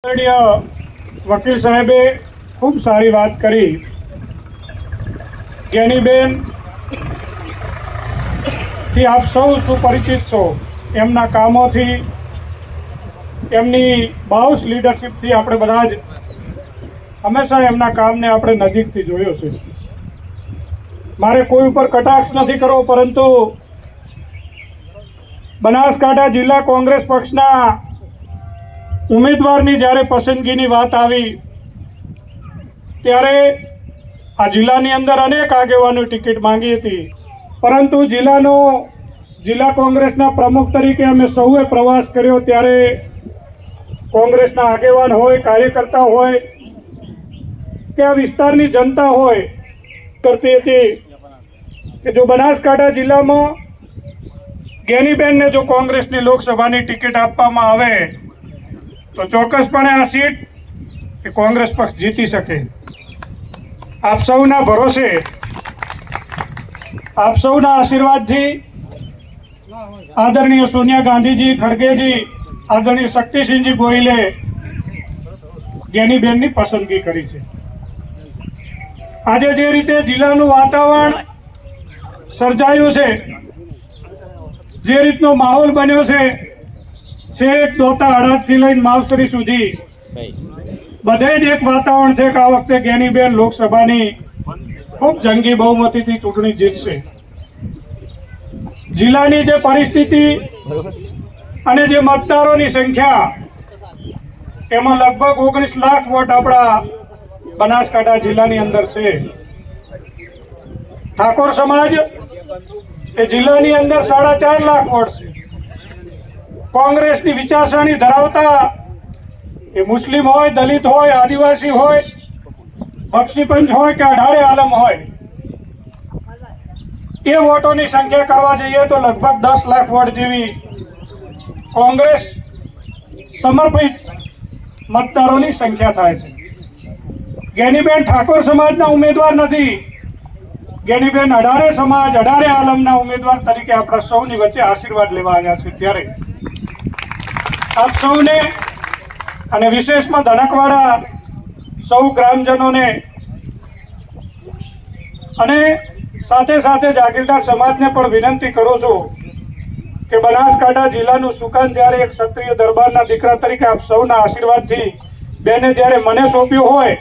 વકીલ સાહેબે ખૂબ સારી વાત કરી। જ્ઞાનીબેન થી આપ સૌ સુપરિચિત છો। એમના કામોથી, એમની બાઉસ લીડરશીપથી આપણે બધા જ હંમેશા એમના કામને આપણે નજીકથી જોયો છે। મારે કોઈ ઉપર કટાક્ષ નથી કરવો, પરંતુ બનાસકાંઠા જિલ્લા કોંગ્રેસ પક્ષના ઉમેદવારની જ્યારે પસંદગીની વાત આવી ત્યારે આ જિલ્લાની અંદર અનેક આગેવાનોએ ટિકિટ માંગી હતી, પરંતુ જિલ્લા કોંગ્રેસના પ્રમુખ તરીકે અમે સૌએ પ્રવાસ કર્યો ત્યારે કોંગ્રેસના આગેવાન હોય, કાર્યકર્તા હોય કે આ વિસ્તારની જનતા હોય કરતી હતી કે જો બનાસકાંઠા જિલ્લામાં જ્ઞાનીબેનને જો કોંગ્રેસની લોકસભાની ટિકિટ આપવામાં આવે તો ચોક્કસપણે આ સીટ એ કોંગ્રેસ પક્ષ જીતી શકે। આપ સૌના ભરોસે, આપ સૌના આશીર્વાદથી આદરણીય સોનિયા ગાંધીજી, ખડગેજી, આદરણીય શક્તિસિંહજી ગોહિલે જ્ઞાનીબેનની પસંદગી કરી છે। આજે જે રીતે જિલ્લાનું વાતાવરણ સર્જાયું છે, જે રીતનો માહોલ બન્યો છે, છેક દોતા હડાદથી લઈને માવસરી સુધી બધે જ એક વાતાવરણ છે કે આ વખતે જ્ઞાનીબેન લોકસભાની ખૂબ જંગી બહુમતીથી ચૂંટણી જીતશે। જિલ્લાની જે પરિસ્થિતિ અને જે મતદારોની સંખ્યા, એમાં લગભગ 19 લાખ વોટ આપણા બનાસકાંઠા જિલ્લાની અંદર છે। ઠાકોર સમાજ એ જિલ્લાની અંદર 4.5 લાખ વોટ છે। કોંગ્રેસની વિચારસરણી ધરાવતા એ મુસ્લિમ હોય, દલિત હોય, આદિવાસી હોય, બક્ષીપંચ હોય કે અઢારે આલમ હોય, એ વોટોની સંખ્યા કરવા જઈએ તો લગભગ 10 લાખ વોટ જેવી કોંગ્રેસ સમર્પિત મતદારોની સંખ્યા થાય છે। જ્ઞાનીબેન ઠાકોર સમાજના ઉમેદવાર નથી, જ્ઞાનીબેન અઢારે સમાજ, અઢારે આલમના ઉમેદવાર તરીકે આપણા સૌની વચ્ચે આશીર્વાદ લેવા આવ્યા છે। ત્યારે આપ સૌને અને વિશેષમાં ધનકવાડા સૌ ગ્રામજનોને અને સાથે સાથે જાગીરદાર સમાજને પણ વિનંતી કરું છું કે બનાસકાંઠા જિલ્લાનું સુકાન જ્યારે એક ક્ષત્રિય દરબારના દીકરા તરીકે આપ સૌના આશીર્વાદથી બેને જ્યારે મને સોંપ્યું હોય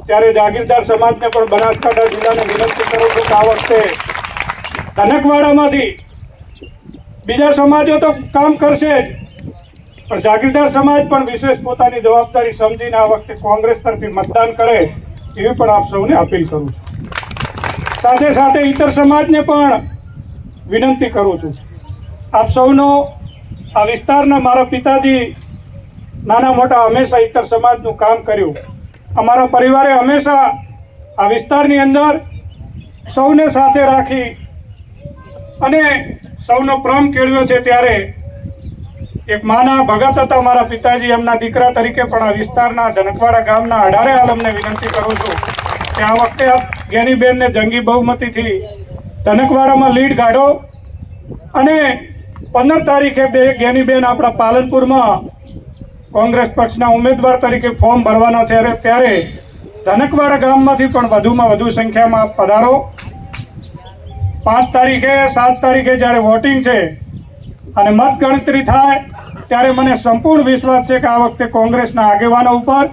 ત્યારે જાગીરદાર સમાજને પણ બનાસકાંઠા જિલ્લાને વિનંતી કરું છું કે આ વખતે ધનકવાડામાંથી બીજા સમાજો તો કામ કરશે જ, પણ જાગીરદાર સમાજ પણ વિશેષ પોતાની જવાબદારી સમજીને આ વખતે કોંગ્રેસ તરફી મતદાન કરે એવી પણ આપ સૌને અપીલ કરું છું। સાથે સાથે ઇતર સમાજને પણ વિનંતી કરું છું। આપ સૌનો આ વિસ્તારના મારા પિતાજી નાના મોટા હંમેશા ઇતર સમાજનું કામ કર્યું। અમારા પરિવારે હંમેશા આ વિસ્તારની અંદર સૌને સાથે રાખી અને સૌનો પ્રેમ કેળવ્યો છે। ત્યારે એક માના ભગત હતા મારા પિતાજી, એમના દીકરા તરીકે પણ આ વિસ્તારના ધનકવાડા ગામના અઢારે આલમને વિનંતી કરું છું કે આ વખતે આપ જ્ઞાનીબેનને જંગી બહુમતીથી ધનકવાડામાં લીડ કાઢો અને 15 તારીખે જ્ઞાનીબેન આપણા પાલનપુરમાં કોંગ્રેસ પક્ષના ઉમેદવાર તરીકે ફોર્મ ભરવાના છે, ત્યારે ધનકવાડા ગામમાંથી પણ વધુમાં વધુ સંખ્યામાં આપ પધારો। 5 તારીખે, 7 તારીખે જ્યારે વોટિંગ છે અને મતગણતરી થાય ત્યારે મને સંપૂર્ણ વિશ્વાસ છે કે આ વખતે કોંગ્રેસના આગેવાનો ઉપર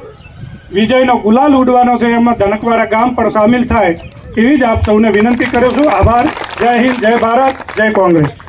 વિજયનો ગુલાલ ઉડવાનો છે, એમાં ધનકવાડા ગામ પણ સામેલ થાય એવી જ આપ સૌને વિનંતી કરું છું। આભાર। જય હિન્દ, જય ભારત, જય કોંગ્રેસ।